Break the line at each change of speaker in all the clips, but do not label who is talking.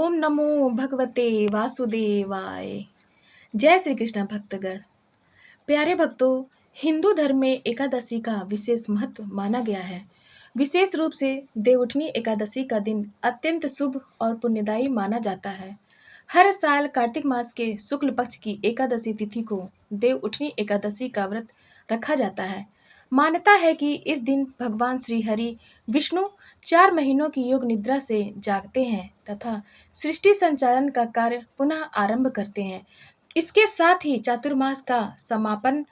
ओम नमो भगवते वासुदेवाय। जय श्री कृष्ण भक्तगण। प्यारे भक्तों, हिंदू धर्म में एकादशी का विशेष महत्व माना गया है। विशेष रूप से देवउठनी एकादशी का दिन अत्यंत शुभ और पुण्यदायी माना जाता है। हर साल कार्तिक मास के शुक्ल पक्ष की एकादशी तिथि को देवउठनी एकादशी का व्रत रखा जाता है। मान्यता है कि इस दिन भगवान श्री हरि विष्णु 4 महीनों की योग निद्रा से जागते हैं तथा सृष्टि संचालन का कार्य पुनः आरंभ करते हैं। इसके साथ ही चातुर्मास का समापन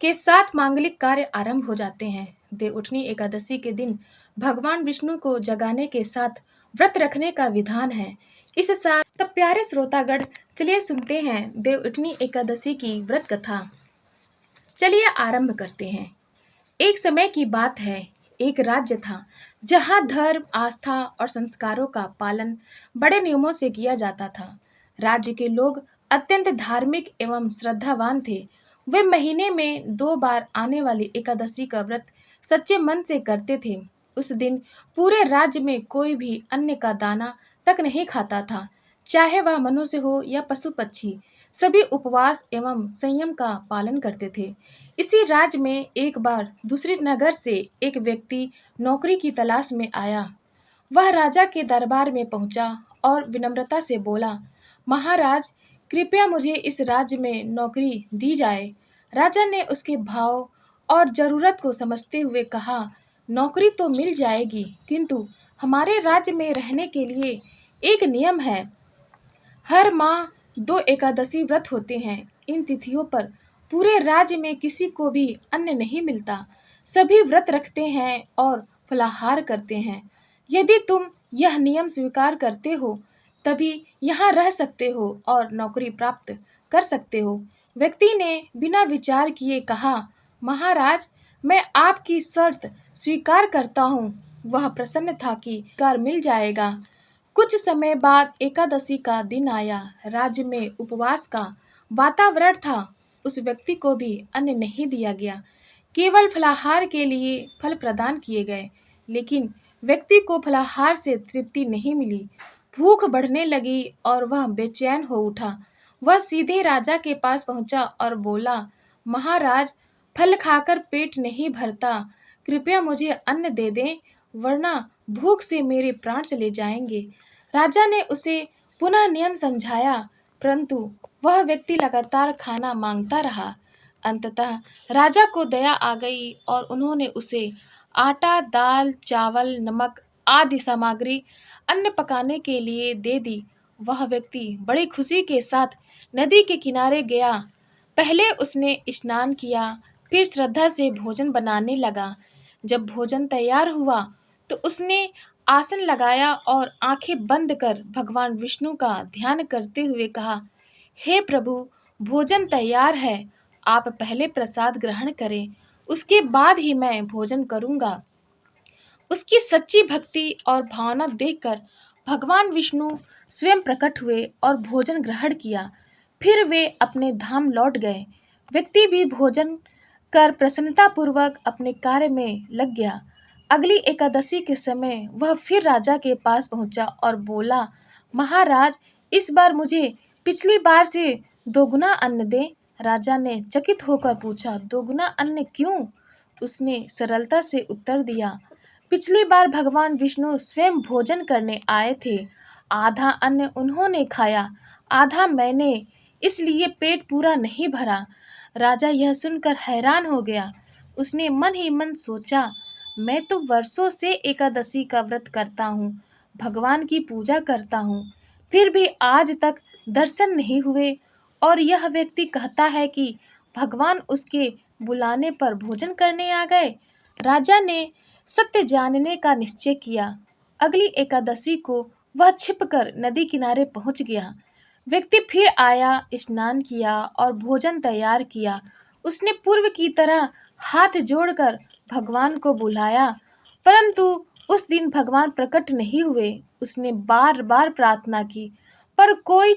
के साथ मांगलिक कार्य आरंभ हो जाते हैं। देवउठनी एकादशी के दिन भगवान विष्णु को जगाने के साथ व्रत रखने का विधान है। इस साथ तब प्यारे श्रोतागण, चलिए सुनते हैं देवउठनी एकादशी की व्रत कथा। चलिए आरंभ करते हैं। एक समय की बात है, एक राज्य था जहां धर्म, आस्था और संस्कारों का पालन बड़े नियमों से किया जाता था। राज्य के लोग अत्यंत धार्मिक एवं श्रद्धावान थे। वे महीने में 2 बार आने वाली एकादशी का व्रत सच्चे मन से करते थे। उस दिन पूरे राज्य में कोई भी अन्न का दाना तक नहीं खाता था, चाहे वह मनुष्य हो या पशु पक्षी। सभी उपवास एवं संयम का पालन करते थे। इसी राज्य में एक बार दूसरे नगर से एक व्यक्ति नौकरी की तलाश में आया। वह राजा के दरबार में पहुंचा और विनम्रता से बोला, महाराज, कृपया मुझे इस राज्य में नौकरी दी जाए। राजा ने उसके भाव और जरूरत को समझते हुए कहा, नौकरी तो मिल जाएगी, किंतु हमारे राज्य में रहने के लिए एक नियम है। हर माह 2 एकादशी व्रत होते हैं। इन तिथियों पर पूरे राज्य में किसी को भी अन्न नहीं मिलता। सभी व्रत रखते हैं और फलाहार करते हैं। यदि तुम यह नियम स्वीकार करते हो, तभी यहाँ रह सकते हो और नौकरी प्राप्त कर सकते हो। व्यक्ति ने बिना विचार किए कहा, महाराज, मैं आपकी शर्त स्वीकार करता हूँ। वह प्रसन्न था कि कार मिल जाएगा। कुछ समय बाद एकादशी का दिन आया। राज्य में उपवास का वातावरण था। उस व्यक्ति को भी अन्न नहीं दिया गया, केवल फलाहार के लिए फल प्रदान किए गए। लेकिन व्यक्ति को फलाहार से तृप्ति नहीं मिली। भूख बढ़ने लगी और वह बेचैन हो उठा। वह सीधे राजा के पास पहुंचा और बोला, महाराज, फल खाकर पेट नहीं भरता, कृपया मुझे अन्न दे दें, वरना भूख से मेरे प्राण चले जाएंगे। राजा ने उसे पुनः नियम समझाया, परंतु वह व्यक्ति लगातार खाना मांगता रहा। अंततः राजा को दया आ गई और उन्होंने उसे आटा, दाल, चावल, नमक आदि सामग्री अन्न पकाने के लिए दे दी। वह व्यक्ति बड़ी खुशी के साथ नदी के किनारे गया। पहले उसने स्नान किया, फिर श्रद्धा से भोजन बनाने लगा। जब भोजन तैयार हुआ तो उसने आसन लगाया और आंखें बंद कर भगवान विष्णु का ध्यान करते हुए कहा, हे प्रभु, भोजन तैयार है, आप पहले प्रसाद ग्रहण करें, उसके बाद ही मैं भोजन करूंगा। उसकी सच्ची भक्ति और भावना देखकर भगवान विष्णु स्वयं प्रकट हुए और भोजन ग्रहण किया। फिर वे अपने धाम लौट गए। व्यक्ति भी भोजन कर प्रसन्नतापूर्वक अपने कार्य में लग गया। अगली एकादशी के समय वह फिर राजा के पास पहुंचा और बोला, महाराज, इस बार मुझे पिछली बार से 2 गुना अन्न दें। राजा ने चकित होकर पूछा, 2 गुना अन्न क्यों? उसने सरलता से उत्तर दिया, पिछली बार भगवान विष्णु स्वयं भोजन करने आए थे। आधा अन्न उन्होंने खाया, आधा मैंने, इसलिए पेट पूरा नहीं भरा। राजा यह सुनकर हैरान हो गया। उसने मन ही मन सोचा, मैं तो वर्षों से एकादशी का व्रत करता हूँ, भगवान की पूजा करता हूँ, फिर भी आज तक दर्शन नहीं हुए, और यह व्यक्ति कहता है कि भगवान उसके बुलाने पर भोजन करने आ गए। राजा ने सत्य जानने का निश्चय किया। अगली एकादशी को वह छिपकर नदी किनारे पहुंच गया। व्यक्ति फिर आया, स्नान किया और भोजन तैयार किया। उसने पूर्व की तरह हाथ जोड़कर भगवान को बुलाया, परंतु उस दिन भगवान प्रकट नहीं हुए। उसने बार बार प्रार्थना की, पर कोई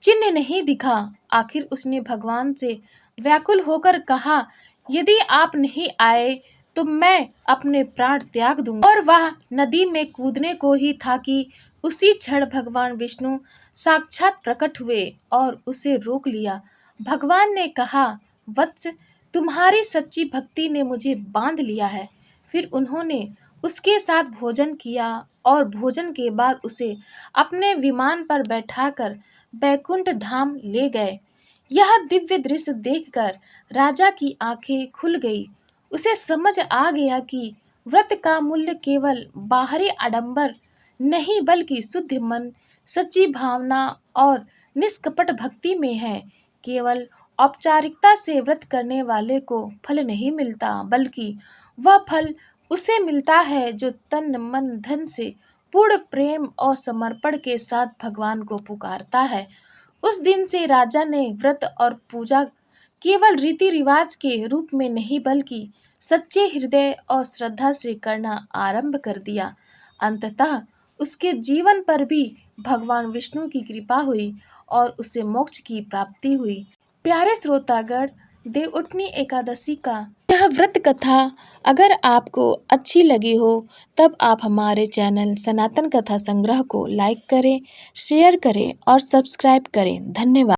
चिन्ह नहीं दिखा। आखिर उसने भगवान से व्याकुल होकर कहा, यदि आप नहीं आए तो मैं अपने प्राण त्याग दूंगा। और वह नदी में कूदने को ही था कि उसी क्षण भगवान विष्णु साक्षात प्रकट हुए और उसे रोक लिया। भगवान ने कहा, वत्स, तुम्हारी सच्ची भक्ति ने मुझे बांध लिया है। फिर उन्होंने उसके साथ भोजन किया और भोजन के बाद उसे अपने विमान पर बैठाकर बैकुंठ धाम ले गए। यह दिव्य दृश्य देखकर राजा की आंखें खुल गई। उसे समझ आ गया कि व्रत का मूल्य केवल बाहरी आडंबर नहीं बल्कि शुद्ध मन, सच्ची भावना और निष्कपट भक्ति में है। केवल औपचारिकता से व्रत करने वाले को फल नहीं मिलता, बल्कि वह फल उसे मिलता है जो तन मन धन से पूर्ण प्रेम और समर्पण के साथ भगवान को पुकारता है। उस दिन से राजा ने व्रत और पूजा केवल रीति रिवाज के रूप में नहीं बल्कि सच्चे हृदय और श्रद्धा से करना आरंभ कर दिया। अंततः उसके जीवन पर भी भगवान विष्णु की कृपा हुई और उसे मोक्ष की प्राप्ति हुई। प्यारे श्रोतागण, देवउठनी एकादशी का यह व्रत कथा अगर आपको अच्छी लगी हो तब आप हमारे चैनल सनातन कथा संग्रह को लाइक करें, शेयर करें और सब्सक्राइब करें। धन्यवाद।